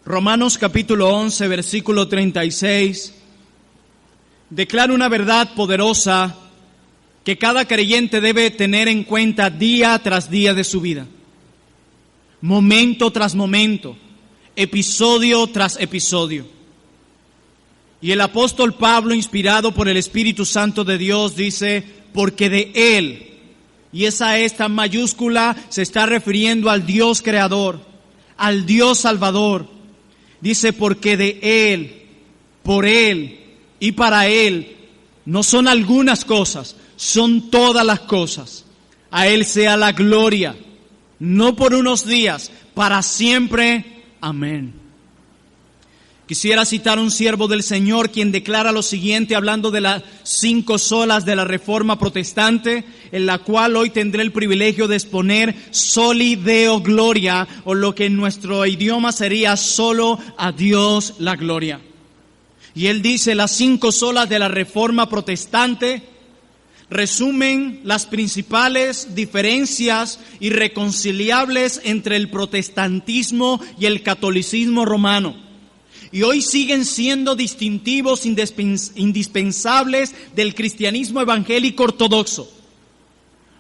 Romanos capítulo 11, versículo 36, declara una verdad poderosa que cada creyente debe tener en cuenta día tras día de su vida, momento tras momento, episodio tras episodio. Y el apóstol Pablo, inspirado por el Espíritu Santo de Dios, dice, porque de Él, y esa esta mayúscula se está refiriendo al Dios creador, al Dios salvador. Dice, porque de Él, por Él y para Él, no son algunas cosas, son todas las cosas. A Él sea la gloria, no por unos días, para siempre. Amén. Quisiera citar a un siervo del Señor quien declara lo siguiente hablando de las 5 solas de la Reforma Protestante, en la cual hoy tendré el privilegio de exponer Soli Deo Gloria, o lo que en nuestro idioma sería solo a Dios la gloria. Y él dice, las 5 solas de la Reforma Protestante resumen las principales diferencias irreconciliables entre el protestantismo y el catolicismo romano. Y hoy siguen siendo distintivos indispensables del cristianismo evangélico ortodoxo.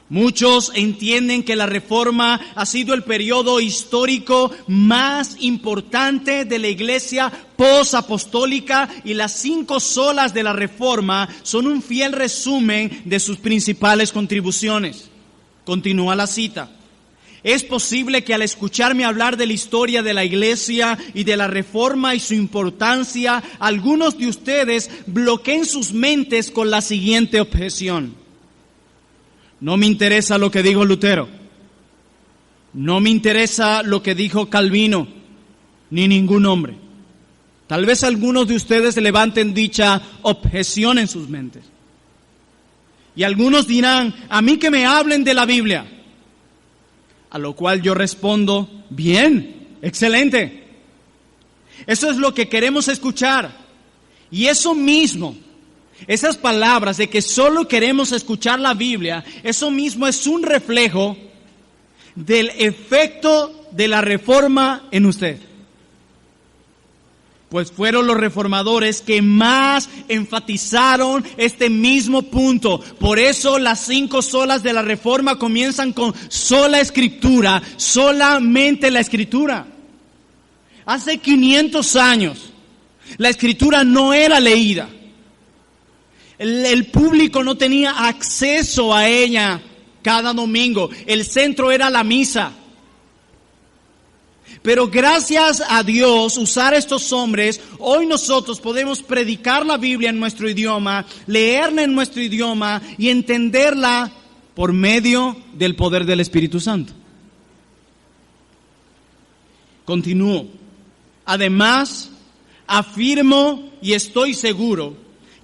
Muchos entienden que la Reforma ha sido el periodo histórico más importante de la Iglesia posapostólica, y las 5 solas de la Reforma son un fiel resumen de sus principales contribuciones. Continúa la cita. Es posible que al escucharme hablar de la historia de la Iglesia y de la Reforma y su importancia, algunos de ustedes bloqueen sus mentes con la siguiente objeción. No me interesa lo que dijo Lutero. No me interesa lo que dijo Calvino, ni ningún hombre. Tal vez algunos de ustedes levanten dicha objeción en sus mentes. Y algunos dirán, a mí que me hablen de la Biblia. A lo cual yo respondo, bien, excelente. Eso es lo que queremos escuchar. Y eso mismo, esas palabras de que solo queremos escuchar la Biblia, eso mismo es un reflejo del efecto de la Reforma en usted. Pues fueron los reformadores que más enfatizaron este mismo punto. Por eso las 5 solas de la Reforma comienzan con sola Escritura, solamente la Escritura. Hace 500 años la Escritura no era leída. El público no tenía acceso a ella cada domingo. El centro era la misa. Pero gracias a Dios, usar estos hombres, hoy nosotros podemos predicar la Biblia en nuestro idioma, leerla en nuestro idioma y entenderla por medio del poder del Espíritu Santo. Continúo. Además, afirmo y estoy seguro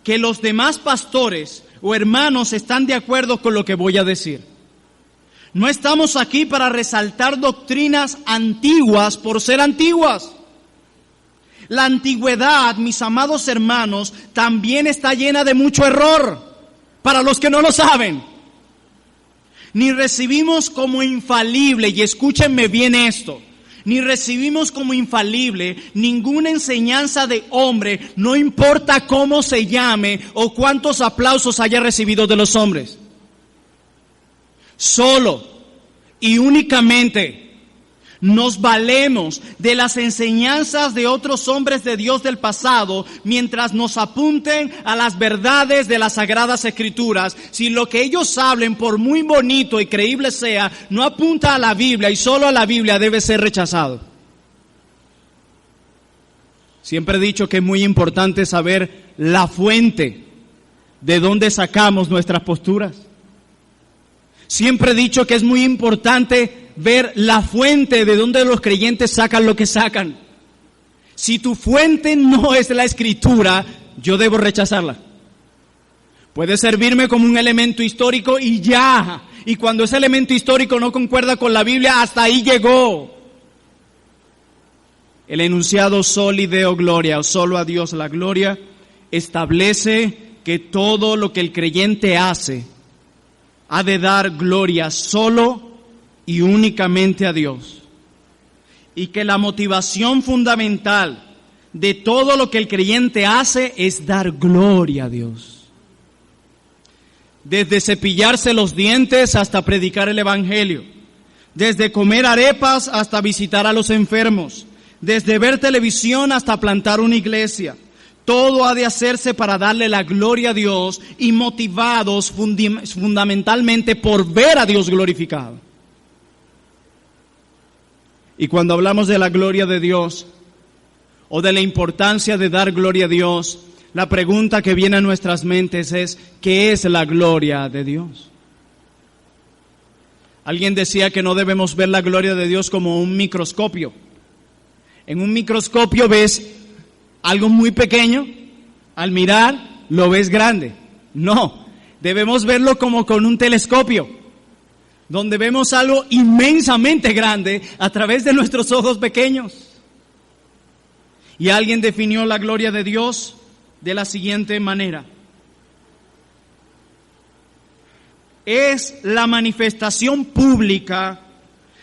que los demás pastores o hermanos están de acuerdo con lo que voy a decir. No estamos aquí para resaltar doctrinas antiguas por ser antiguas. La antigüedad, mis amados hermanos, también está llena de mucho error, para los que no lo saben. Ni recibimos como infalible, y escúchenme bien esto, ni recibimos como infalible ninguna enseñanza de hombre, no importa cómo se llame o cuántos aplausos haya recibido de los hombres. Solo y únicamente nos valemos de las enseñanzas de otros hombres de Dios del pasado mientras nos apunten a las verdades de las Sagradas Escrituras. Si lo que ellos hablen, por muy bonito y creíble sea, no apunta a la Biblia y solo a la Biblia, debe ser rechazado. Siempre he dicho que es muy importante saber la fuente de dónde sacamos nuestras posturas. Siempre he dicho que es muy importante ver la fuente de donde los creyentes sacan lo que sacan. Si tu fuente no es la Escritura, yo debo rechazarla. Puede servirme como un elemento histórico y ya. Y cuando ese elemento histórico no concuerda con la Biblia, hasta ahí llegó. El enunciado Soli Deo Gloria, o solo a Dios la gloria, establece que todo lo que el creyente hace ha de dar gloria solo y únicamente a Dios. y que la motivación fundamental de todo lo que el creyente hace es dar gloria a Dios. Desde cepillarse los dientes hasta predicar el evangelio, desde comer arepas hasta visitar a los enfermos, desde ver televisión hasta plantar una iglesia, todo ha de hacerse para darle la gloria a Dios y motivados fundamentalmente por ver a Dios glorificado. Y cuando hablamos de la gloria de Dios o de la importancia de dar gloria a Dios, la pregunta que viene a nuestras mentes es, ¿qué es la gloria de Dios? Alguien decía que no debemos ver la gloria de Dios como un microscopio. En un microscopio ves algo muy pequeño, al mirar lo ves grande. No, debemos verlo como con un telescopio, donde vemos algo inmensamente grande a través de nuestros ojos pequeños. Y alguien definió la gloria de Dios de la siguiente manera: es la manifestación pública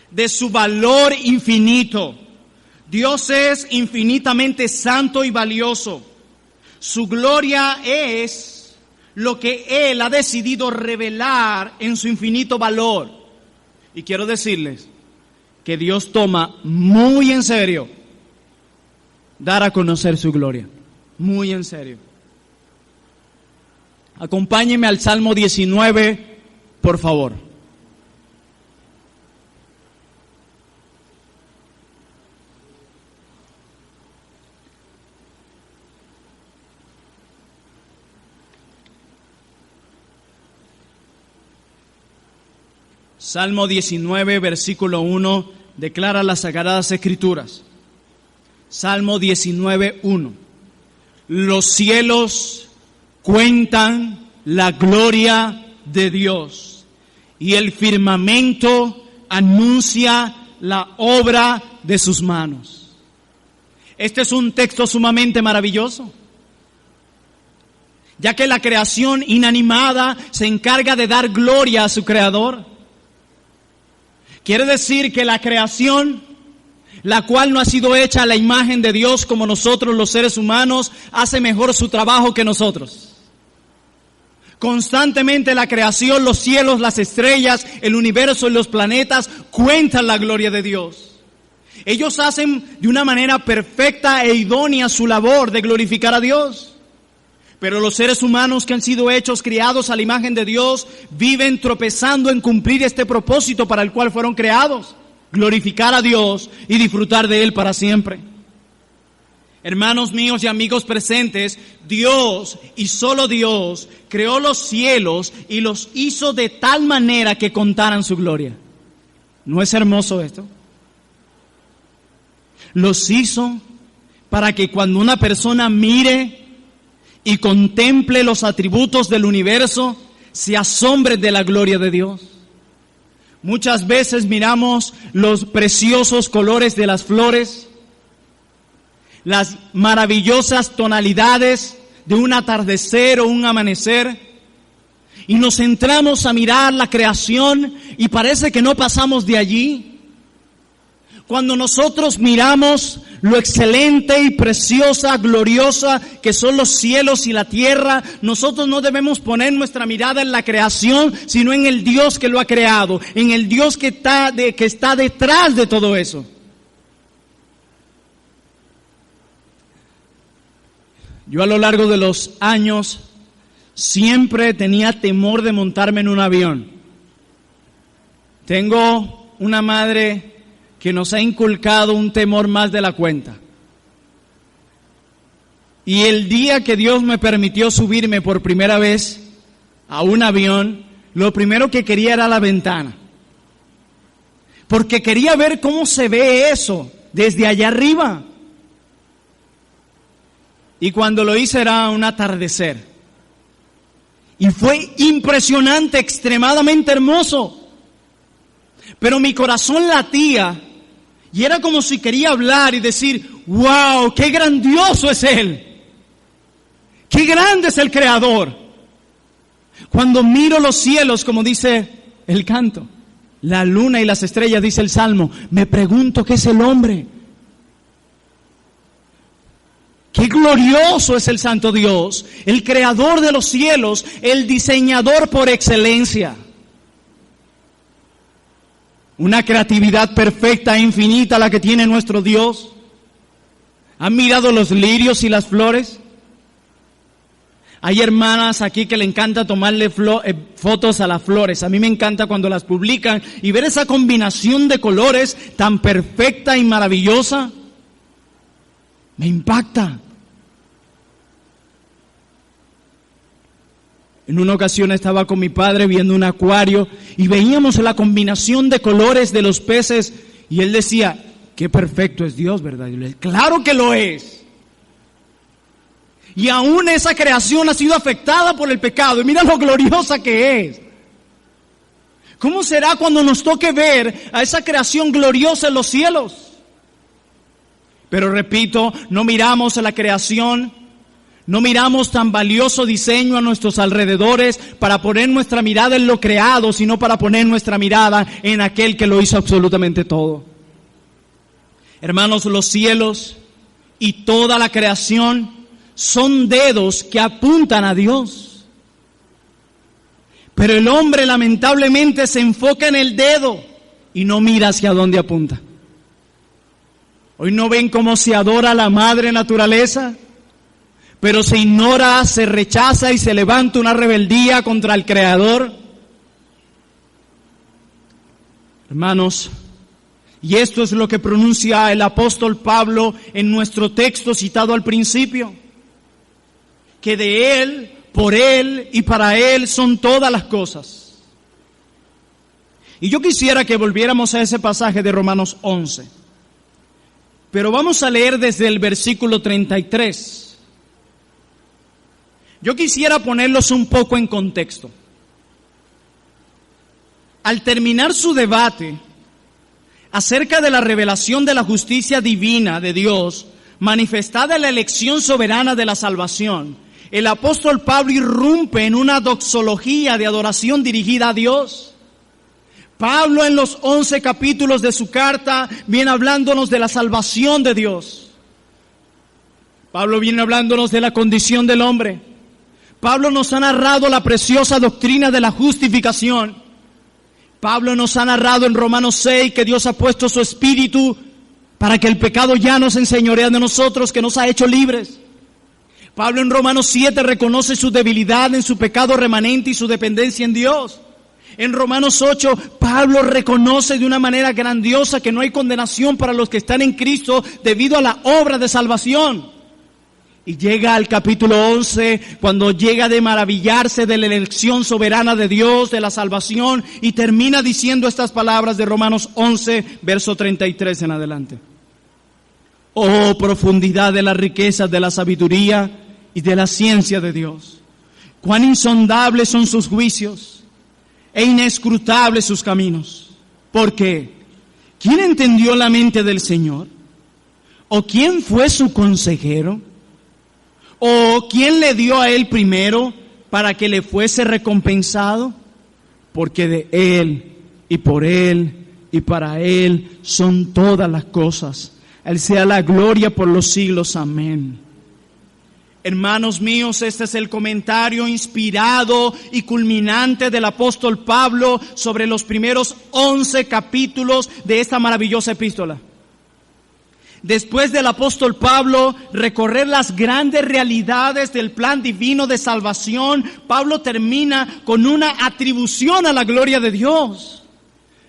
de su valor infinito. Dios es infinitamente santo y valioso. Su gloria es lo que Él ha decidido revelar en su infinito valor. Y quiero decirles que Dios toma muy en serio dar a conocer su gloria. Muy en serio. Acompáñenme al Salmo 19, por favor. Salmo 19, versículo 1, declara las Sagradas Escrituras. Salmo 19, 1. Los cielos cuentan la gloria de Dios y el firmamento anuncia la obra de sus manos. Este es un texto sumamente maravilloso, ya que la creación inanimada se encarga de dar gloria a su Creador. Quiere decir que la creación, la cual no ha sido hecha a la imagen de Dios como nosotros los seres humanos, hace mejor su trabajo que nosotros. Constantemente la creación, los cielos, las estrellas, el universo y los planetas cuentan la gloria de Dios. Ellos hacen de una manera perfecta e idónea su labor de glorificar a Dios. Pero los seres humanos que han sido hechos, criados a la imagen de Dios, viven tropezando en cumplir este propósito para el cual fueron creados: glorificar a Dios y disfrutar de Él para siempre. Hermanos míos y amigos presentes, Dios y solo Dios creó los cielos y los hizo de tal manera que contaran su gloria. ¿No es hermoso esto? Los hizo para que cuando una persona mire y contemple los atributos del universo, se asombre de la gloria de Dios. Muchas veces miramos los preciosos colores de las flores, las maravillosas tonalidades de un atardecer o un amanecer, y nos centramos a mirar la creación y parece que no pasamos de allí. Cuando nosotros miramos lo excelente y preciosa, gloriosa que son los cielos y la tierra, nosotros no debemos poner nuestra mirada en la creación, sino en el Dios que lo ha creado, en el Dios que está detrás de todo eso. Yo a lo largo de los años siempre tenía temor de montarme en un avión. Tengo una madre que nos ha inculcado un temor más de la cuenta. Y el día que Dios me permitió subirme por primera vez a un avión, lo primero que quería era la ventana. Porque quería ver cómo se ve eso desde allá arriba. Y cuando lo hice era un atardecer. Y fue impresionante, extremadamente hermoso. Pero mi corazón latía y era como si quería hablar y decir: ¡wow! ¡Qué grandioso es Él! ¡Qué grande es el Creador! Cuando miro los cielos, como dice el canto, la luna y las estrellas, dice el Salmo. Me pregunto qué es el hombre. Qué glorioso es el Santo Dios, el creador de los cielos, el diseñador por excelencia. Una creatividad perfecta e infinita la que tiene nuestro Dios. ¿Han mirado los lirios y las flores? Hay hermanas aquí que le encanta tomarle fotos a las flores. A mí me encanta cuando las publican y ver esa combinación de colores tan perfecta y maravillosa. Me impacta. En una ocasión estaba con mi padre viendo un acuario y veíamos la combinación de colores de los peces y él decía, qué perfecto es Dios, ¿verdad? Y yo le dije, claro que lo es. Y aún esa creación ha sido afectada por el pecado y mira lo gloriosa que es. ¿Cómo será cuando nos toque ver a esa creación gloriosa en los cielos? Pero repito, no miramos a la creación. No miramos tan valioso diseño a nuestros alrededores para poner nuestra mirada en lo creado, sino para poner nuestra mirada en aquel que lo hizo absolutamente todo. Hermanos, los cielos y toda la creación son dedos que apuntan a Dios. Pero el hombre lamentablemente se enfoca en el dedo y no mira hacia dónde apunta. Hoy no ven cómo se adora a la madre naturaleza. Pero se ignora, se rechaza y se levanta una rebeldía contra el Creador. Hermanos, y esto es lo que pronuncia el apóstol Pablo en nuestro texto citado al principio, que de Él, por Él y para Él son todas las cosas. Y yo quisiera que volviéramos a ese pasaje de Romanos 11, pero vamos a leer desde el versículo 33. Yo quisiera ponerlos un poco en contexto. Al terminar su debate acerca de la revelación de la justicia divina de Dios, manifestada en la elección soberana de la salvación, el apóstol Pablo irrumpe en una doxología de adoración dirigida a Dios. Pablo en los 11 capítulos de su carta viene hablándonos de la salvación de Dios. Pablo viene hablándonos de la condición del hombre. Pablo nos ha narrado la preciosa doctrina de la justificación. Pablo nos ha narrado en Romanos 6 que Dios ha puesto su espíritu para que el pecado ya no se enseñorea de nosotros, que nos ha hecho libres. Pablo en Romanos 7 reconoce su debilidad en su pecado remanente y su dependencia en Dios. En Romanos 8, Pablo reconoce de una manera grandiosa que no hay condenación para los que están en Cristo debido a la obra de salvación. Y llega al capítulo 11, cuando llega de maravillarse de la elección soberana de Dios, de la salvación, y termina diciendo estas palabras de Romanos 11, verso 33 en adelante. Oh, profundidad de las riquezas de la sabiduría y de la ciencia de Dios. Cuán insondables son sus juicios e inescrutables sus caminos. ¿Por qué? ¿Quién entendió la mente del Señor? ¿O quién fue su consejero? ¿O quién le dio a él primero para que le fuese recompensado? Porque de él y por él y para él son todas las cosas. A él sea la gloria por los siglos. Amén. Hermanos míos, este es el comentario inspirado y culminante del apóstol Pablo sobre los primeros 11 capítulos de esta maravillosa epístola. Después del apóstol Pablo recorrer las grandes realidades del plan divino de salvación, Pablo termina con una atribución a la gloria de Dios,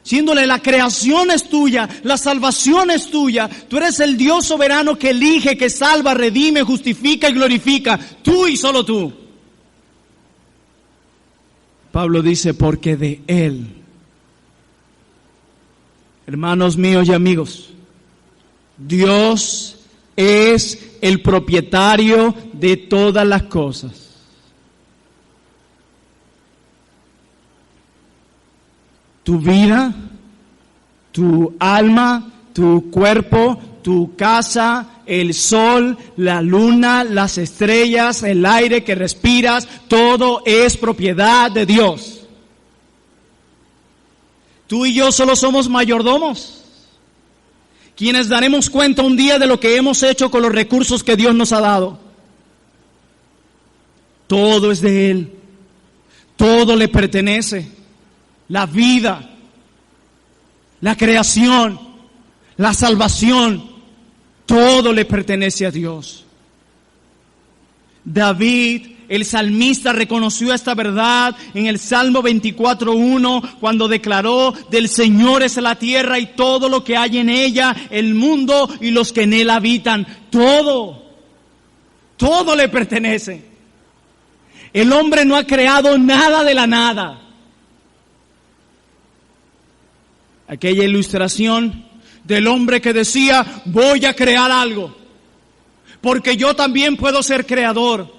diciéndole: la creación es tuya, la salvación es tuya, tú eres el Dios soberano que elige, que salva, redime, justifica y glorifica, tú y solo tú. Pablo dice: porque de Él. Hermanos míos y amigos, Dios es el propietario de todas las cosas. Tu vida, tu alma, tu cuerpo, tu casa, el sol, la luna, las estrellas, el aire que respiras, todo es propiedad de Dios. Tú y yo solo somos mayordomos, quienes daremos cuenta un día de lo que hemos hecho con los recursos que Dios nos ha dado. Todo es de Él, todo le pertenece, la vida, la creación, la salvación, todo le pertenece a Dios. David, el salmista, reconoció esta verdad en el Salmo 24:1 cuando declaró: del Señor es la tierra y todo lo que hay en ella, el mundo y los que en él habitan. Todo le pertenece. El hombre no ha creado nada de la nada. Aquella ilustración del hombre que decía: voy a crear algo, porque yo también puedo ser creador.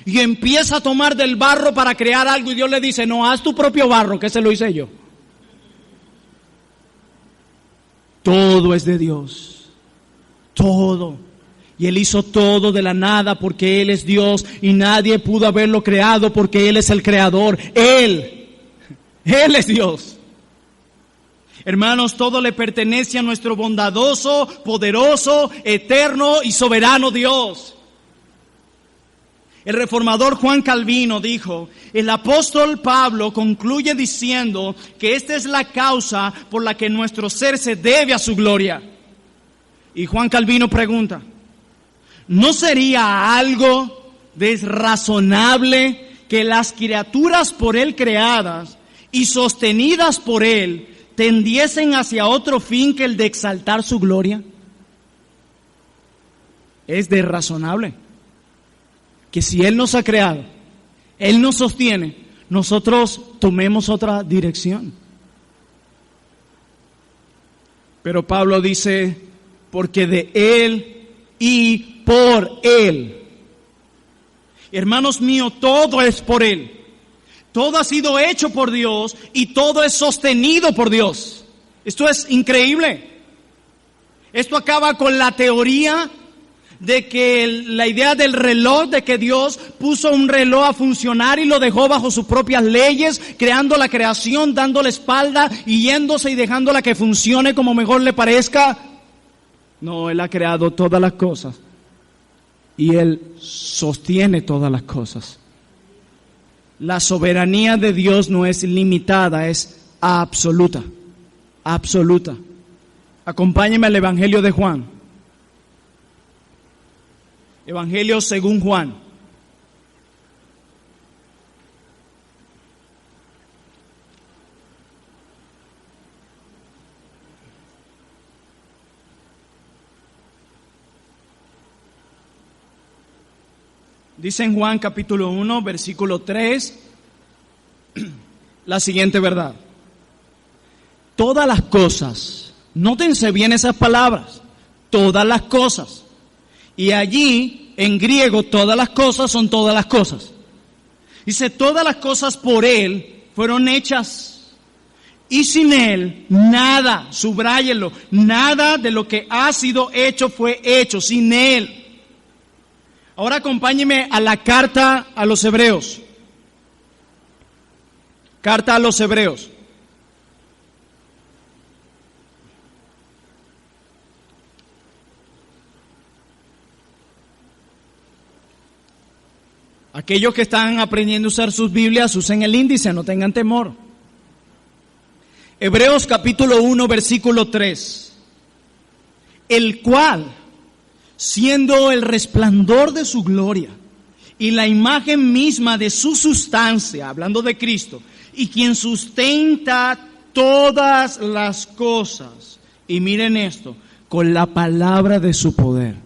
Y empieza a tomar del barro para crear algo y Dios le dice: no, haz tu propio barro, que ese lo hice yo. Todo es de Dios, todo. Y Él hizo todo de la nada porque Él es Dios y nadie pudo haberlo creado porque Él es el creador. Él es Dios. Hermanos, todo le pertenece a nuestro bondadoso, poderoso, eterno y soberano Dios. El reformador Juan Calvino dijo: el apóstol Pablo concluye diciendo que esta es la causa por la que nuestro ser se debe a su gloria. Y Juan Calvino pregunta: ¿no sería algo desrazonable que las criaturas por Él creadas y sostenidas por Él tendiesen hacia otro fin que el de exaltar su gloria? Es desrazonable que si Él nos ha creado, Él nos sostiene, nosotros tomemos otra dirección. Pero Pablo dice: porque de Él y por Él. Hermanos míos, todo es por Él. Todo ha sido hecho por Dios y todo es sostenido por Dios. Esto es increíble. Esto acaba con la teoría de que la idea del reloj, de que Dios puso un reloj a funcionar y lo dejó bajo sus propias leyes, creando la creación, dándole espalda y yéndose y dejándola que funcione como mejor le parezca. No, Él ha creado todas las cosas y Él sostiene todas las cosas. La soberanía de Dios no es limitada, es absoluta, absoluta. Acompáñenme al Evangelio de Juan. Evangelio según Juan. Dice en Juan capítulo 1, versículo 3, la siguiente verdad. Todas las cosas, nótense bien esas palabras, todas las cosas. Y allí, en griego, todas las cosas son todas las cosas. Dice: todas las cosas por Él fueron hechas. Y sin Él, nada, subráyenlo, nada de lo que ha sido hecho fue hecho, sin Él. Ahora acompáñeme a la carta a los Hebreos. Carta a los Hebreos. Aquellos que están aprendiendo a usar sus Biblias, usen el índice, no tengan temor. Hebreos capítulo 1, versículo 3. El cual, siendo el resplandor de su gloria y la imagen misma de su sustancia, hablando de Cristo, y quien sustenta todas las cosas, y miren esto, con la palabra de su poder.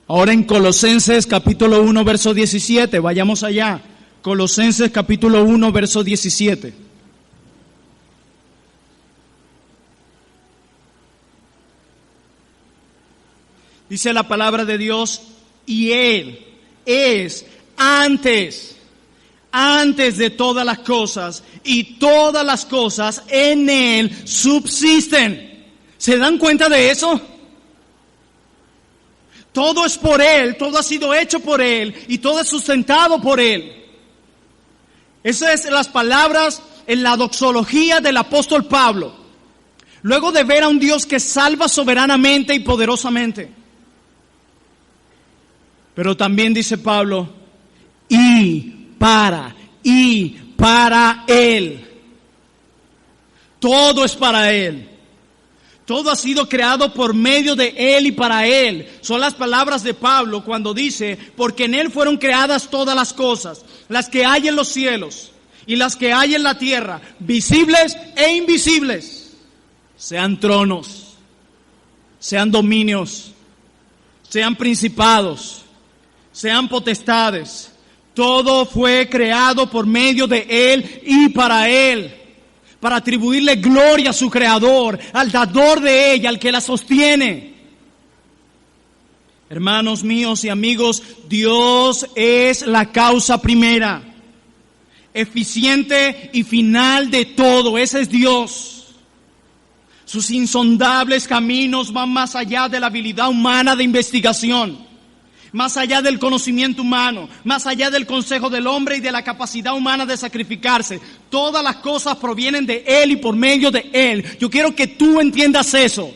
Ahora en Colosenses capítulo 1, verso 17, vayamos allá. Colosenses capítulo 1, verso 17. Dice la palabra de Dios: y Él es antes de todas las cosas, y todas las cosas en Él subsisten. ¿Se dan cuenta de eso? Todo es por Él, todo ha sido hecho por Él y todo es sustentado por Él. Esas son las palabras en la doxología del apóstol Pablo, luego de ver a un Dios que salva soberanamente y poderosamente. Pero también dice Pablo, y para Él. Todo es para Él. Todo ha sido creado por medio de Él y para Él. Son las palabras de Pablo cuando dice, porque en Él fueron creadas todas las cosas, las que hay en los cielos y las que hay en la tierra, visibles e invisibles. Sean tronos, sean dominios, sean principados, sean potestades. Todo fue creado por medio de Él y para Él, para atribuirle gloria a su Creador, al dador de ella, al que la sostiene. Hermanos míos y amigos, Dios es la causa primera, eficiente y final de todo. Ese es Dios. Sus insondables caminos van más allá de la habilidad humana de investigación, más allá del conocimiento humano, más allá del consejo del hombre y de la capacidad humana de sacrificarse. Todas las cosas provienen de Él y por medio de Él. Yo quiero que tú entiendas eso.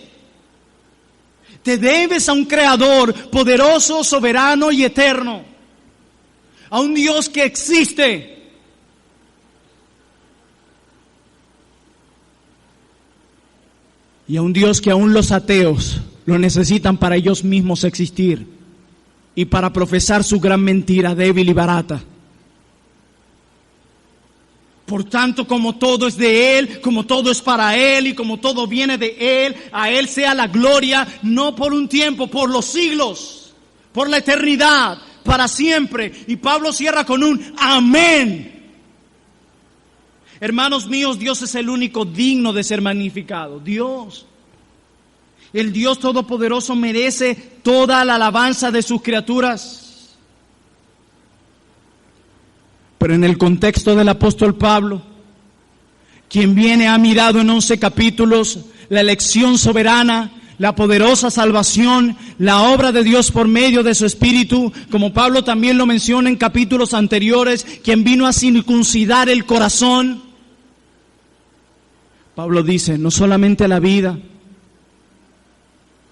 Te debes a un Creador poderoso, soberano y eterno, a un Dios que existe. Y a un Dios que aún los ateos lo necesitan para ellos mismos existir y para profesar su gran mentira débil y barata. Por tanto, como todo es de Él, como todo es para Él y como todo viene de Él, a Él sea la gloria, no por un tiempo, por los siglos, por la eternidad, para siempre. Y Pablo cierra con un amén. Hermanos míos, Dios es el único digno de ser magnificado. Dios. El Dios Todopoderoso merece toda la alabanza de sus criaturas. Pero en el contexto del apóstol Pablo, quien ha mirado en 11 capítulos la elección soberana, la poderosa salvación, la obra de Dios por medio de su Espíritu, como Pablo también lo menciona en capítulos anteriores, quien vino a circuncidar el corazón. Pablo dice, no solamente la vida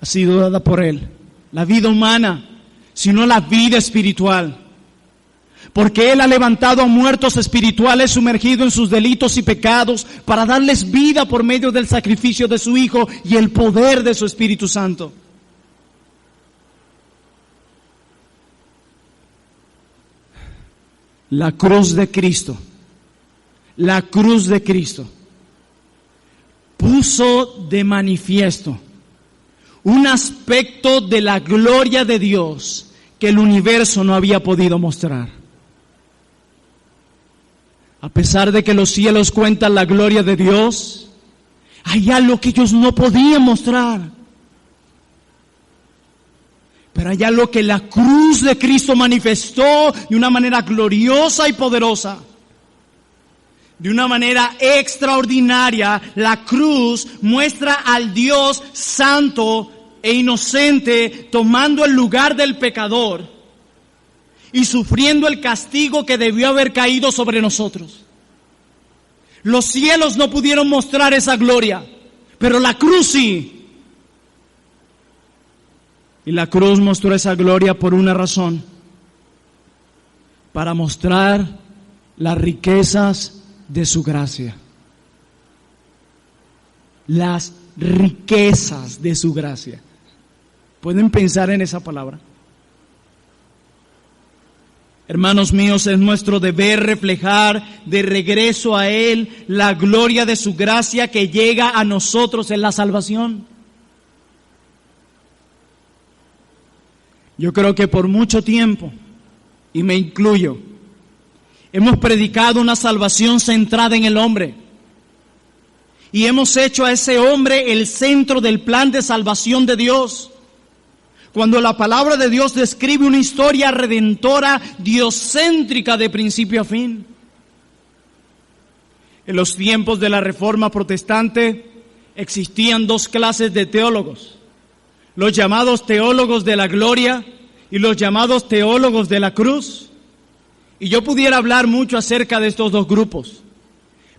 ha sido dada por Él, la vida humana, sino la vida espiritual. Porque Él ha levantado a muertos espirituales sumergidos en sus delitos y pecados para darles vida por medio del sacrificio de su Hijo y el poder de su Espíritu Santo. La cruz de Cristo, puso de manifiesto un aspecto de la gloria de Dios que el universo no había podido mostrar. A pesar de que los cielos cuentan la gloria de Dios, hay algo que ellos no podían mostrar. Pero hay algo que la cruz de Cristo manifestó de una manera gloriosa y poderosa. De una manera extraordinaria, la cruz muestra al Dios santo e inocente tomando el lugar del pecador y sufriendo el castigo que debió haber caído sobre nosotros. Los cielos no pudieron mostrar esa gloria, pero la cruz sí. Y la cruz mostró esa gloria por una razón: para mostrar las riquezas de su gracia. Las riquezas de su gracia. ¿Pueden pensar en esa palabra? Hermanos míos, es nuestro deber reflejar de regreso a Él la gloria de su gracia que llega a nosotros en la salvación. Yo creo que por mucho tiempo, y me incluyo, hemos predicado una salvación centrada en el hombre. Y hemos hecho a ese hombre el centro del plan de salvación de Dios. Cuando la palabra de Dios describe una historia redentora, diocéntrica de principio a fin. En los tiempos de la Reforma Protestante existían dos clases de teólogos: los llamados teólogos de la gloria y los llamados teólogos de la cruz. Y yo pudiera hablar mucho acerca de estos dos grupos,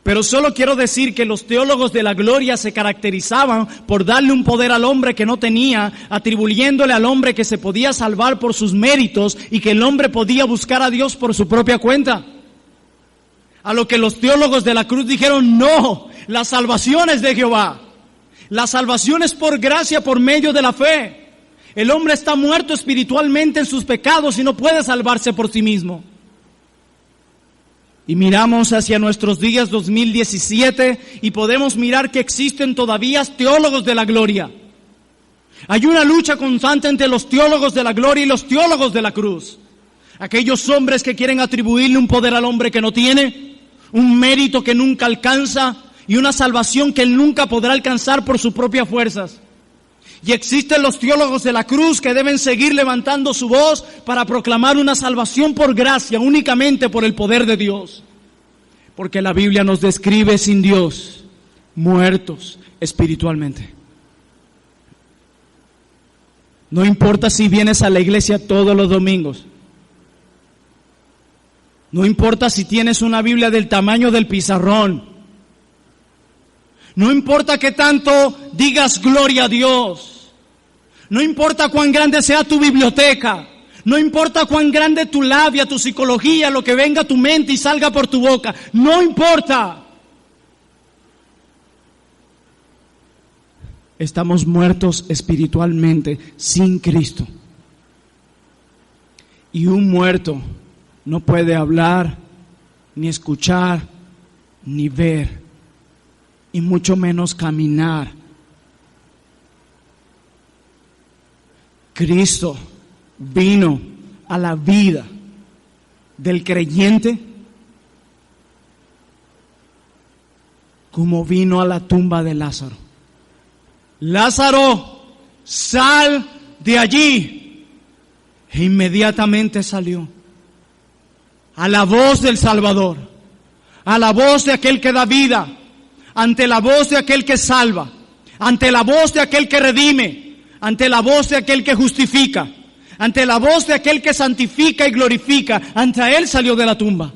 Pero solo quiero decir que los teólogos de la gloria se caracterizaban por darle un poder al hombre que no tenía, atribuyéndole al hombre que se podía salvar por sus méritos y que el hombre podía buscar a Dios por su propia cuenta. A lo que los teólogos de la cruz dijeron: no, la salvación es de Jehová. La salvación es por gracia, por medio de la fe. El hombre está muerto espiritualmente en sus pecados y no puede salvarse por sí mismo. Y miramos hacia nuestros días 2017 y podemos mirar que existen todavía teólogos de la gloria. Hay una lucha constante entre los teólogos de la gloria y los teólogos de la cruz. Aquellos hombres que quieren atribuirle un poder al hombre que no tiene, un mérito que nunca alcanza y una salvación que él nunca podrá alcanzar por sus propias fuerzas. Y existen los teólogos de la cruz que deben seguir levantando su voz para proclamar una salvación por gracia, únicamente por el poder de Dios. Porque la Biblia nos describe sin Dios, muertos espiritualmente. No importa si vienes a la iglesia todos los domingos. No importa si tienes una Biblia del tamaño del pizarrón. No importa que tanto digas gloria a Dios. No importa cuán grande sea tu biblioteca. No importa cuán grande tu labia, tu psicología, lo que venga a tu mente y salga por tu boca. No importa. Estamos muertos espiritualmente sin Cristo. Y un muerto no puede hablar, ni escuchar, ni ver, y mucho menos caminar. Cristo vino a la vida del creyente como vino a la tumba de Lázaro. Lázaro, sal de allí. E inmediatamente salió. A la voz del Salvador, a la voz de aquel que da vida, ante la voz de aquel que salva, ante la voz de aquel que redime, ante la voz de aquel que justifica, ante la voz de aquel que santifica y glorifica. Ante él salió de la tumba.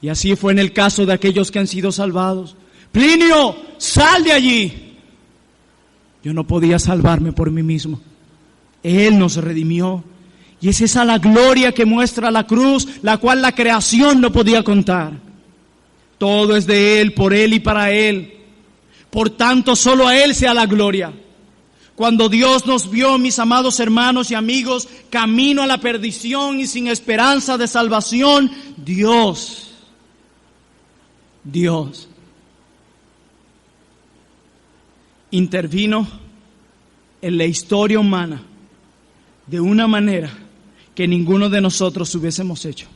Y así fue en el caso de aquellos que han sido salvados. Plinio, sal de allí. Yo no podía salvarme por mí mismo. Él nos redimió. Y es esa la gloria que muestra la cruz, la cual la creación no podía contar. Todo es de Él, por Él y para Él. Por tanto, solo a Él sea la gloria. Cuando Dios nos vio, mis amados hermanos y amigos, camino a la perdición y sin esperanza de salvación, Dios intervino en la historia humana de una manera que ninguno de nosotros hubiésemos hecho.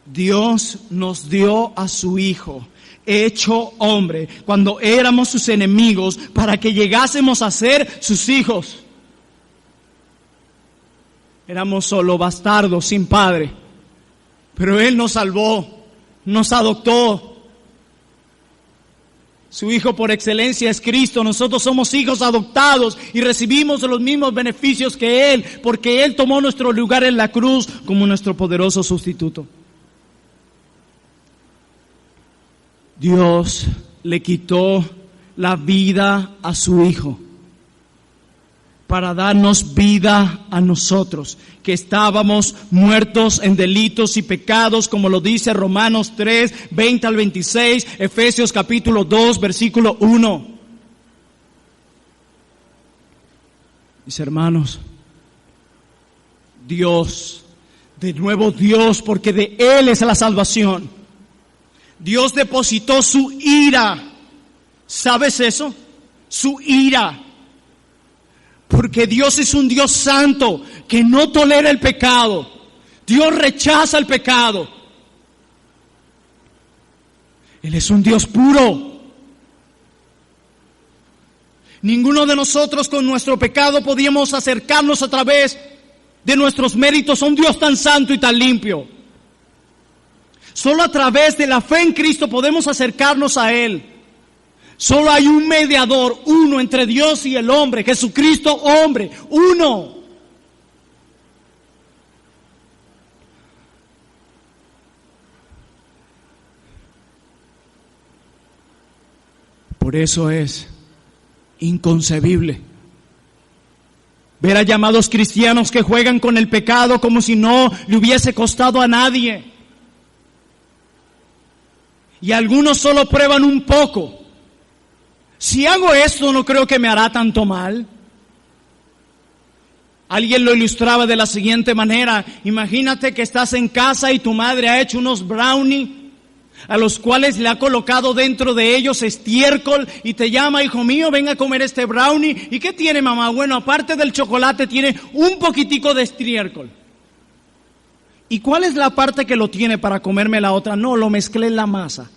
Dios nos dio a su Hijo, hecho hombre, cuando éramos sus enemigos, para que llegásemos a ser sus hijos. Éramos solo bastardos sin padre, pero Él nos salvó, nos adoptó. Su Hijo por excelencia es Cristo. Nosotros somos hijos adoptados y recibimos los mismos beneficios que Él, porque Él tomó nuestro lugar en la cruz como nuestro poderoso sustituto. Dios le quitó la vida a su Hijo para darnos vida a nosotros, que estábamos muertos en delitos y pecados, como lo dice Romanos 3, 20 al 26, Efesios capítulo 2, versículo 1. Mis hermanos, Dios, de nuevo Dios, porque de Él es la salvación. Dios depositó su ira. ¿Sabes eso? Su ira. Porque Dios es un Dios santo que no tolera el pecado. Dios rechaza el pecado. Él es un Dios puro. Ninguno de nosotros con nuestro pecado podíamos acercarnos a través de nuestros méritos a un Dios tan santo y tan limpio. Solo a través de la fe en Cristo podemos acercarnos a Él. Solo hay un mediador, uno entre Dios y el hombre, Jesucristo hombre, uno. eso es inconcebible ver a llamados cristianos que juegan con el pecado como si no le hubiese costado a nadie. Y algunos solo prueban un poco. Si hago esto, no creo que me hará tanto mal. Alguien lo ilustraba de la siguiente manera: imagínate que estás en casa y tu madre ha hecho unos brownies a los cuales le ha colocado dentro de ellos estiércol y te llama: hijo mío, ven a comer este brownie. ¿Y qué tiene, mamá? Bueno, aparte del chocolate tiene un poquitico de estiércol. ¿Y cuál es la parte que lo tiene para comerme la otra? No, lo mezclé en la masa.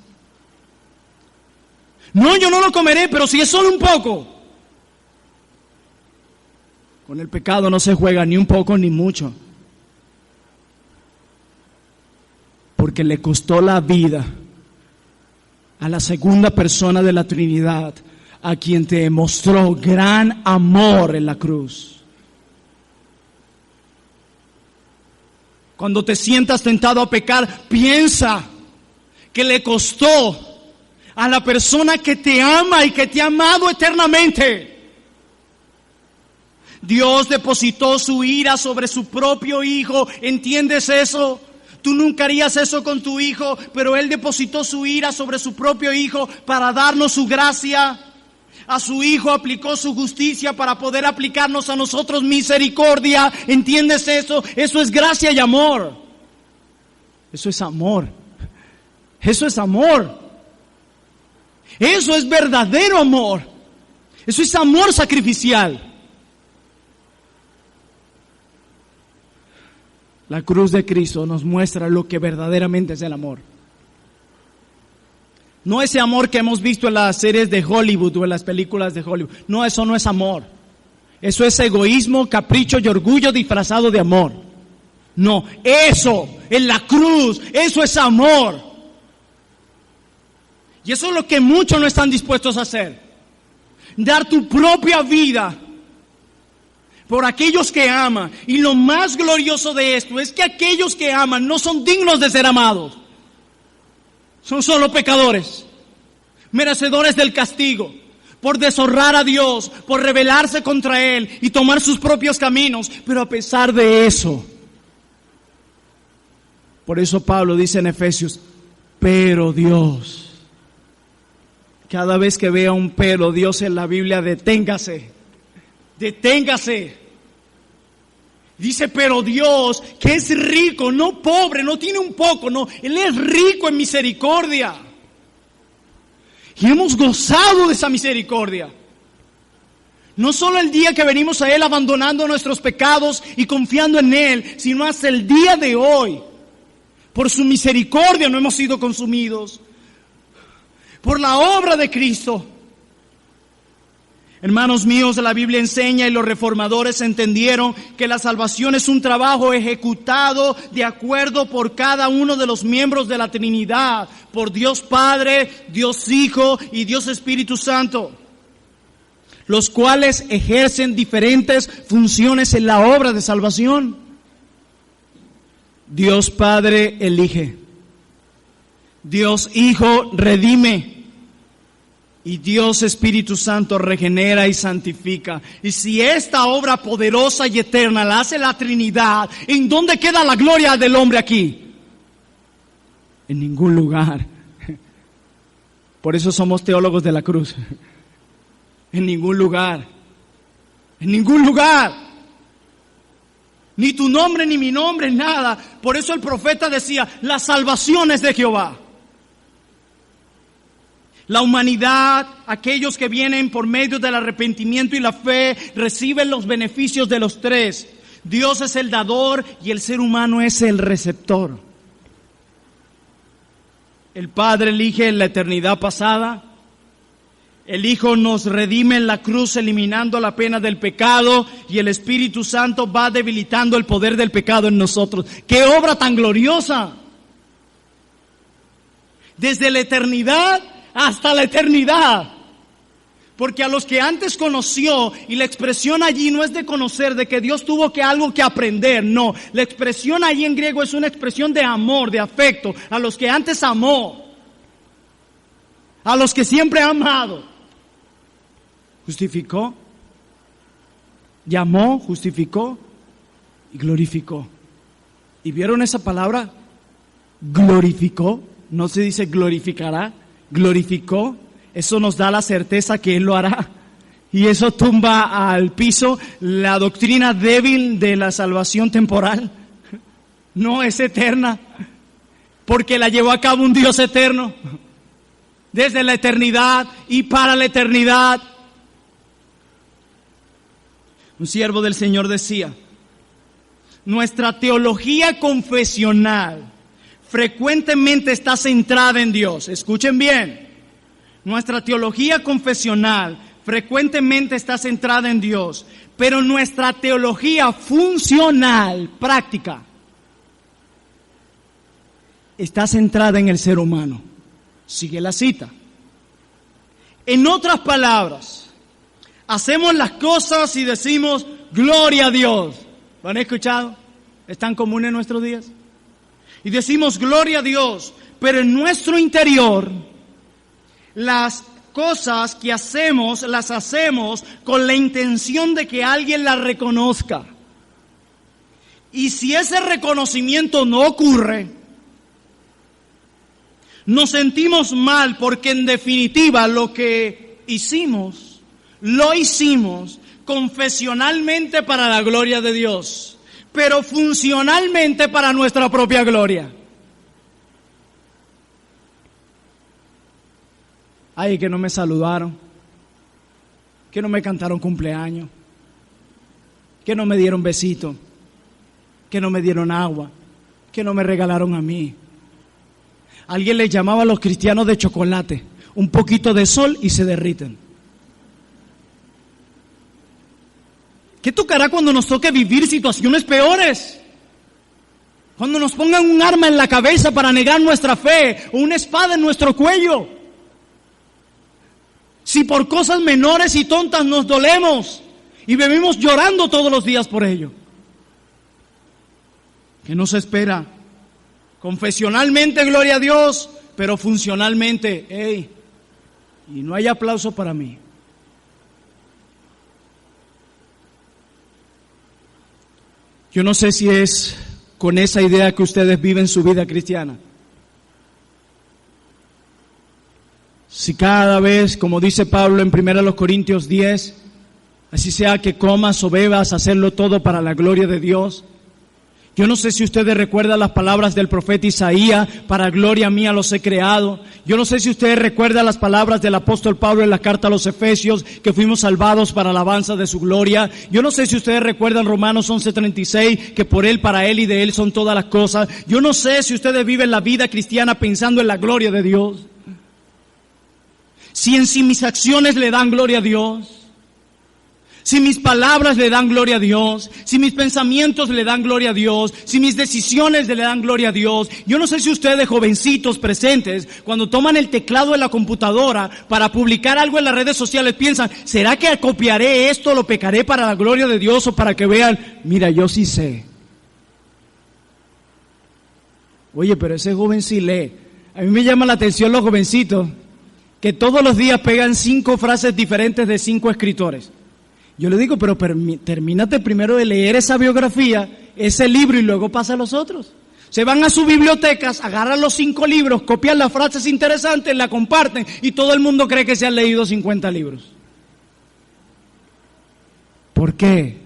No, yo no lo comeré, pero si es solo un poco. Con el pecado no se juega ni un poco ni mucho, porque le costó la vida a la segunda persona de la Trinidad, a quien te mostró gran amor en la cruz. Cuando te sientas tentado a pecar, piensa que le costó a la persona que te ama y que te ha amado eternamente. Dios depositó su ira sobre su propio Hijo. ¿Entiendes eso? Tú nunca harías eso con tu hijo, pero Él depositó su ira sobre su propio Hijo para darnos su gracia. A su Hijo aplicó su justicia para poder aplicarnos a nosotros misericordia. ¿Entiendes eso? Eso es gracia y amor. Eso es amor. Eso es amor. Eso es verdadero amor. Eso es amor sacrificial. La cruz de Cristo nos muestra lo que verdaderamente es el amor. No ese amor que hemos visto en las series de Hollywood o en las películas de Hollywood. No, eso no es amor. Eso es egoísmo, capricho y orgullo disfrazado de amor. No, eso en la cruz, eso es amor. Y eso es lo que muchos no están dispuestos a hacer. Dar tu propia vida por aquellos que aman. Y lo más glorioso de esto es que aquellos que aman no son dignos de ser amados. Son solo pecadores, merecedores del castigo, por deshonrar a Dios, por rebelarse contra Él y tomar sus propios caminos. Pero a pesar de eso, por eso Pablo dice en Efesios, pero Dios. Cada vez que vea un pero Dios en la Biblia, deténgase. Deténgase. Dice, pero Dios, que es rico, no pobre, no tiene un poco, no. Él es rico en misericordia. Y hemos gozado de esa misericordia. No solo el día que venimos a Él abandonando nuestros pecados y confiando en Él, sino hasta el día de hoy. Por su misericordia no hemos sido consumidos. Por la obra de Cristo. Hermanos míos, la Biblia enseña y los reformadores entendieron que la salvación es un trabajo ejecutado de acuerdo por cada uno de los miembros de la Trinidad, por Dios Padre, Dios Hijo y Dios Espíritu Santo, los cuales ejercen diferentes funciones en la obra de salvación. Dios Padre elige, Dios Hijo redime, y Dios Espíritu Santo regenera y santifica. Y si esta obra poderosa y eterna la hace la Trinidad, ¿en dónde queda la gloria del hombre aquí? En ningún lugar. Por eso somos teólogos de la cruz. En ningún lugar. En ningún lugar. Ni tu nombre ni mi nombre, nada. Por eso el profeta decía, la salvación es de Jehová. La humanidad, aquellos que vienen por medio del arrepentimiento y la fe, reciben los beneficios de los tres. Dios es el dador y el ser humano es el receptor. El Padre elige en la eternidad pasada. El Hijo nos redime en la cruz eliminando la pena del pecado. Y el Espíritu Santo va debilitando el poder del pecado en nosotros. ¡Qué obra tan gloriosa! Desde la eternidad hasta la eternidad. Porque a los que antes conoció, y la expresión allí no es de conocer, de que Dios tuvo algo que aprender, no. La expresión allí en griego es una expresión de amor, de afecto. A los que antes amó, a los que siempre ha amado, justificó, llamó, justificó y glorificó. ¿Y vieron esa palabra? Glorificó. No se dice glorificará, glorificó. Eso nos da la certeza que Él lo hará. Y eso tumba al piso la doctrina débil de la salvación temporal. No, es eterna, porque la llevó a cabo un Dios eterno, desde la eternidad y para la eternidad. Un siervo del Señor decía: nuestra teología confesional frecuentemente está centrada en Dios. Escuchen bien, nuestra teología confesional frecuentemente está centrada en Dios, pero nuestra teología funcional, práctica, está centrada en el ser humano. Sigue la cita. En otras palabras, hacemos las cosas y decimos gloria a Dios. ¿Lo han escuchado? ¿Es tan común en nuestros días? Y decimos gloria a Dios, pero en nuestro interior las cosas que hacemos, las hacemos con la intención de que alguien las reconozca. Y si ese reconocimiento no ocurre, nos sentimos mal, porque en definitiva lo que hicimos, lo hicimos confesionalmente para la gloria de Dios, pero funcionalmente para nuestra propia gloria. Ay, que no me saludaron, que no me cantaron cumpleaños, que no me dieron besito, que no me dieron agua, que no me regalaron a mí. Alguien les llamaba a los cristianos de chocolate, un poquito de sol y se derriten. ¿Qué tocará cuando nos toque vivir situaciones peores? Cuando nos pongan un arma en la cabeza para negar nuestra fe, o una espada en nuestro cuello. Si por cosas menores y tontas nos dolemos y vivimos llorando todos los días por ello. ¿Qué nos espera? Confesionalmente, gloria a Dios, pero funcionalmente, y no hay aplauso para mí. Yo no sé si es con esa idea que ustedes viven su vida cristiana. Si cada vez, como dice Pablo en 1 Corintios 10, así sea que comas o bebas, hacerlo todo para la gloria de Dios. Yo no sé si ustedes recuerdan las palabras del profeta Isaías: para gloria mía los he creado. Yo no sé si ustedes recuerdan las palabras del apóstol Pablo en la carta a los Efesios, que fuimos salvados para alabanza de su gloria. Yo no sé si ustedes recuerdan Romanos 11:36, que por Él, para Él y de Él son todas las cosas. Yo no sé si ustedes viven la vida cristiana pensando en la gloria de Dios. Si en sí mis acciones le dan gloria a Dios, si mis palabras le dan gloria a Dios, si mis pensamientos le dan gloria a Dios, si mis decisiones le dan gloria a Dios. Yo no sé si ustedes, jovencitos presentes, cuando toman el teclado de la computadora para publicar algo en las redes sociales, piensan: ¿será que copiaré esto, lo pecaré para la gloria de Dios, o para que vean, mira, yo sí sé? Oye, pero ese joven sí lee. A mí me llama la atención los jovencitos que todos los días pegan 5 frases diferentes de 5 escritores. Yo le digo, pero termínate primero de leer esa biografía, ese libro, y luego pasa a los otros. Se van a sus bibliotecas, agarran los 5 libros, copian las frases interesantes, la comparten, y todo el mundo cree que se han leído 50 libros. ¿Por qué?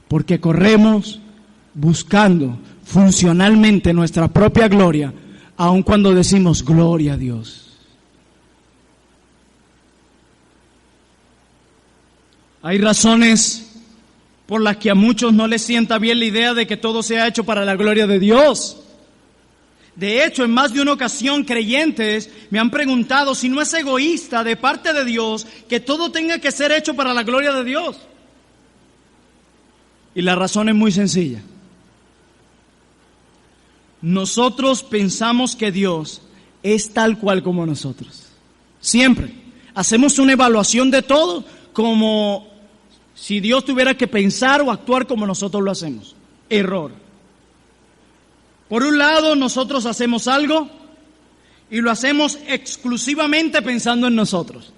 Porque corremos buscando funcionalmente nuestra propia gloria, aun cuando decimos gloria a Dios. Hay razones por las que a muchos no les sienta bien la idea de que todo sea hecho para la gloria de Dios. De hecho, en más de una ocasión, creyentes me han preguntado si no es egoísta de parte de Dios que todo tenga que ser hecho para la gloria de Dios. Y la razón es muy sencilla. Nosotros pensamos que Dios es tal cual como nosotros. Siempre. Hacemos una evaluación de todo como si Dios tuviera que pensar o actuar como nosotros lo hacemos. Error. Por un lado, nosotros hacemos algo y lo hacemos exclusivamente pensando en nosotros.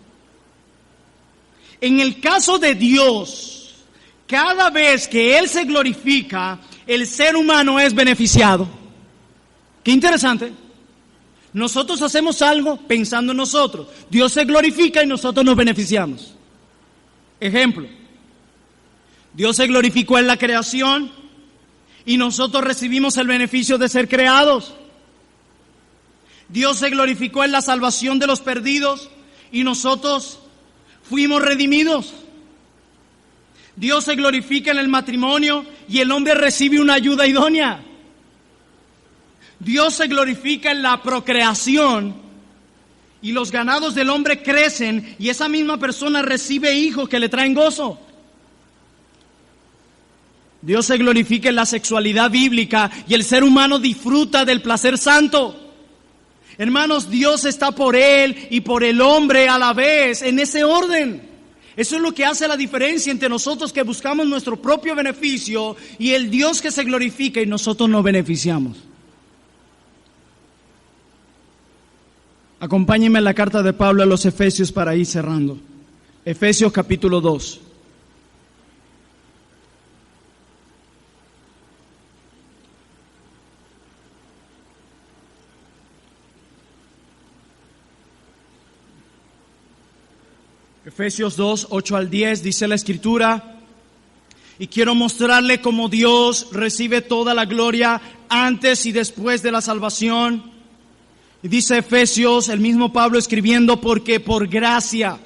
En el caso de Dios, cada vez que Él se glorifica, el ser humano es beneficiado. Qué interesante. Nosotros hacemos algo pensando en nosotros. Dios se glorifica y nosotros nos beneficiamos. Ejemplo. Dios se glorificó en la creación y nosotros recibimos el beneficio de ser creados. Dios se glorificó en la salvación de los perdidos y nosotros fuimos redimidos. Dios se glorifica en el matrimonio y el hombre recibe una ayuda idónea. Dios se glorifica en la procreación y los ganados del hombre crecen y esa misma persona recibe hijos que le traen gozo. Dios se glorifica en la sexualidad bíblica y el ser humano disfruta del placer santo. Hermanos, Dios está por él y por el hombre a la vez, en ese orden. Eso es lo que hace la diferencia entre nosotros que buscamos nuestro propio beneficio y el Dios que se glorifica y nosotros nos beneficiamos. Acompáñenme en la carta de Pablo a los Efesios para ir cerrando. Efesios capítulo 2. Efesios 2, 8 al 10, dice la Escritura, y quiero mostrarle cómo Dios recibe toda la gloria antes y después de la salvación. Y dice Efesios, el mismo Pablo escribiendo, porque por gracia,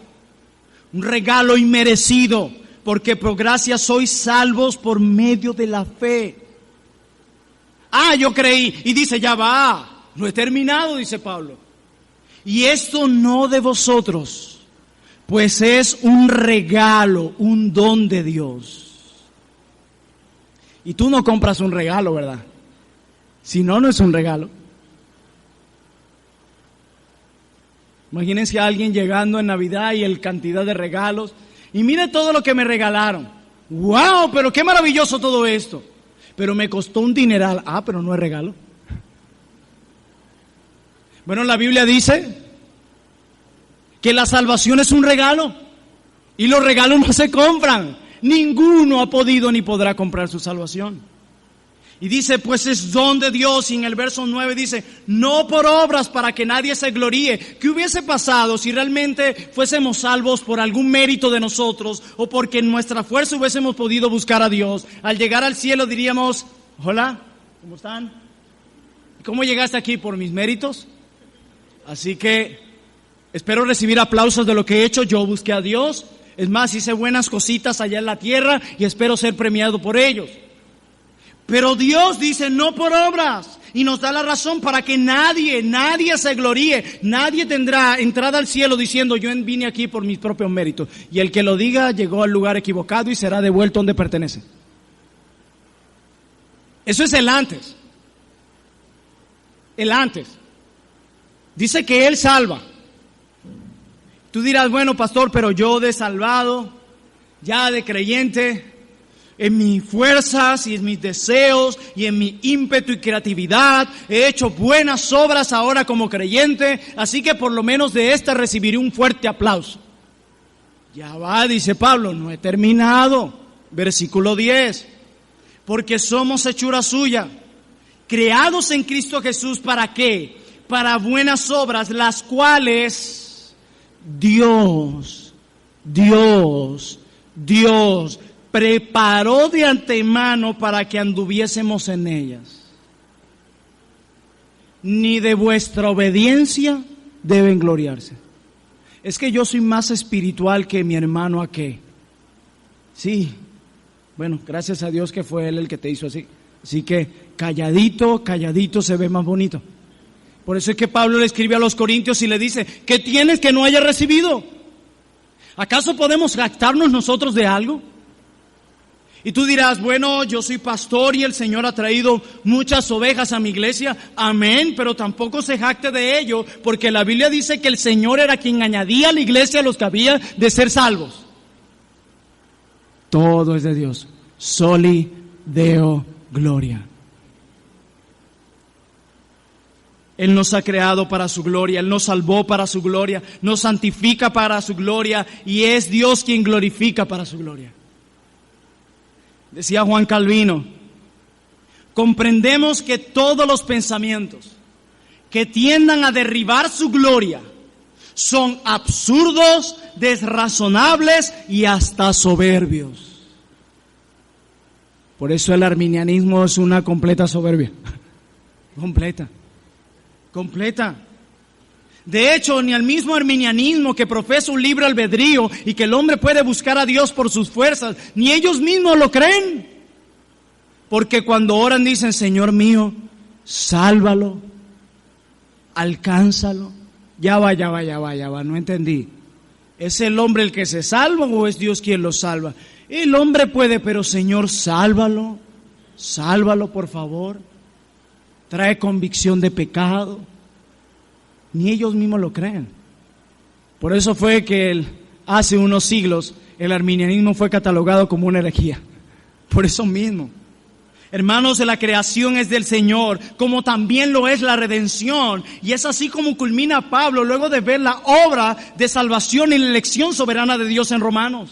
un regalo inmerecido, porque por gracia sois salvos por medio de la fe. Yo creí, y dice, ya va, no he terminado, dice Pablo. Y esto no de vosotros, pues es un regalo, un don de Dios. Y tú no compras un regalo, ¿verdad? Si no, no es un regalo. Imagínense a alguien llegando en Navidad y el cantidad de regalos. Y mire todo lo que me regalaron. ¡Wow! Pero qué maravilloso todo esto. Pero me costó un dineral. Pero no es regalo. Bueno, la Biblia dice que la salvación es un regalo y los regalos no se compran. Ninguno ha podido ni podrá comprar su salvación. Y dice, pues es don de Dios. Y en el verso 9 dice, no por obras para que nadie se gloríe. ¿Qué hubiese pasado si realmente fuésemos salvos por algún mérito de nosotros o porque en nuestra fuerza hubiésemos podido buscar a Dios? Al llegar al cielo diríamos, hola, ¿cómo están? ¿Cómo llegaste aquí? ¿Por mis méritos? Así que espero recibir aplausos de lo que he hecho. Yo busqué a Dios. Es más, hice buenas cositas allá en la tierra y espero ser premiado por ellos. Pero Dios dice no por obras y nos da la razón para que nadie se gloríe. Nadie tendrá entrada al cielo diciendo yo vine aquí por mis propios méritos. Y el que lo diga llegó al lugar equivocado y será devuelto donde pertenece. Eso es el antes. El antes. Dice que Él salva. Tú dirás, bueno, pastor, pero yo de salvado, ya de creyente, en mis fuerzas y en mis deseos y en mi ímpetu y creatividad, he hecho buenas obras ahora como creyente, así que por lo menos de esta recibiré un fuerte aplauso. Ya va, dice Pablo, no he terminado. Versículo 10. Porque somos hechura suya, creados en Cristo Jesús, ¿para qué? Para buenas obras, las cuales Dios preparó de antemano para que anduviésemos en ellas. Ni de vuestra obediencia deben gloriarse. Es que yo soy más espiritual que mi hermano aquel. Sí, bueno, gracias a Dios que fue Él el que te hizo así. Así que calladito se ve más bonito. Por eso es que Pablo le escribe a los Corintios y le dice, ¿qué tienes que no hayas recibido? ¿Acaso podemos jactarnos nosotros de algo? Y tú dirás, bueno, yo soy pastor y el Señor ha traído muchas ovejas a mi iglesia. Amén, pero tampoco se jacte de ello, porque la Biblia dice que el Señor era quien añadía a la iglesia a los que había de ser salvos. Todo es de Dios. Soli Deo Gloria. Él nos ha creado para su gloria, Él nos salvó para su gloria, nos santifica para su gloria y es Dios quien glorifica para su gloria. Decía Juan Calvino, comprendemos que todos los pensamientos que tiendan a derribar su gloria son absurdos, desrazonables y hasta soberbios. Por eso el arminianismo es una completa soberbia. Completa. De hecho, ni el mismo arminianismo que profesa un libre albedrío y que el hombre puede buscar a Dios por sus fuerzas, ni ellos mismos lo creen. Porque cuando oran dicen, Señor mío, sálvalo, alcánzalo. Ya va, no entendí. ¿Es el hombre el que se salva o es Dios quien lo salva? El hombre puede, pero Señor, sálvalo, por favor. Trae convicción de pecado. Ni ellos mismos lo creen. Por eso fue que hace unos siglos el arminianismo fue catalogado como una herejía. Por eso mismo. Hermanos, la creación es del Señor, como también lo es la redención. Y es así como culmina Pablo luego de ver la obra de salvación y la elección soberana de Dios en Romanos.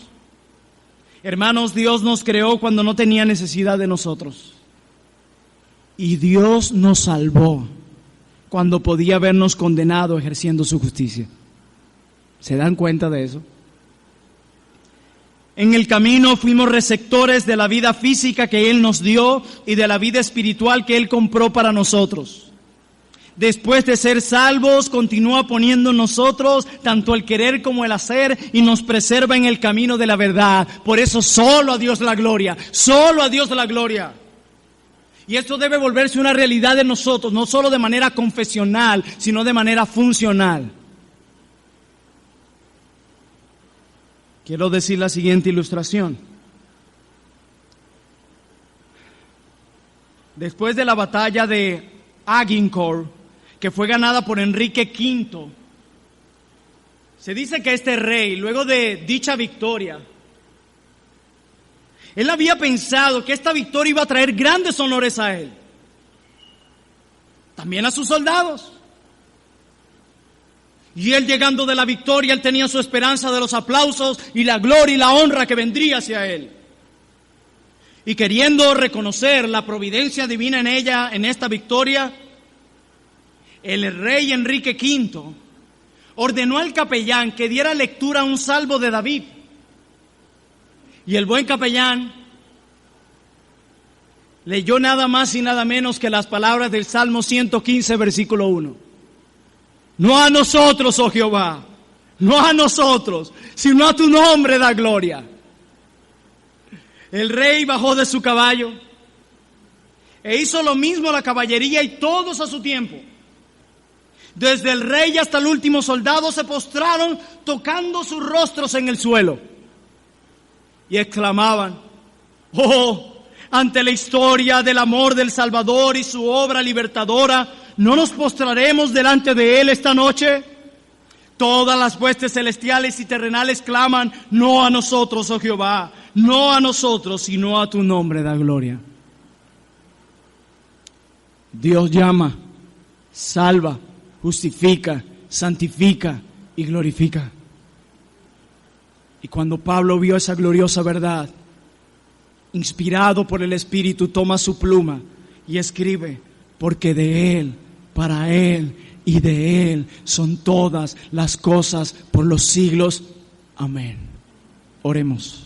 Hermanos, Dios nos creó cuando no tenía necesidad de nosotros. Y Dios nos salvó cuando podía habernos condenado ejerciendo su justicia. ¿Se dan cuenta de eso? En el camino fuimos receptores de la vida física que Él nos dio y de la vida espiritual que Él compró para nosotros. Después de ser salvos, continúa poniendo en nosotros tanto el querer como el hacer y nos preserva en el camino de la verdad. Por eso solo a Dios la gloria, solo a Dios la gloria. Y esto debe volverse una realidad en nosotros, no solo de manera confesional, sino de manera funcional. Quiero decir la siguiente ilustración. Después de la batalla de Agincourt, que fue ganada por Enrique V, se dice que este rey, luego de dicha victoria, él había pensado que esta victoria iba a traer grandes honores a él, también a sus soldados. Y él, llegando de la victoria, él tenía su esperanza de los aplausos y la gloria y la honra que vendría hacia él. Y queriendo reconocer la providencia divina en ella, en esta victoria, el rey Enrique V ordenó al capellán que diera lectura a un salmo de David. Y el buen capellán leyó nada más y nada menos que las palabras del Salmo 115, versículo 1. No a nosotros, oh Jehová, no a nosotros, sino a tu nombre da gloria. El rey bajó de su caballo e hizo lo mismo la caballería y todos a su tiempo. Desde el rey hasta el último soldado se postraron tocando sus rostros en el suelo y exclamaban, oh, ante la historia del amor del Salvador y su obra libertadora, ¿no nos postraremos delante de Él esta noche? Todas las huestes celestiales y terrenales claman, no a nosotros, oh Jehová, no a nosotros, sino a tu nombre da gloria. Dios llama, salva, justifica, santifica y glorifica. Y cuando Pablo vio esa gloriosa verdad, inspirado por el Espíritu, toma su pluma y escribe, porque de Él, para Él y de Él son todas las cosas por los siglos. Amén. Oremos.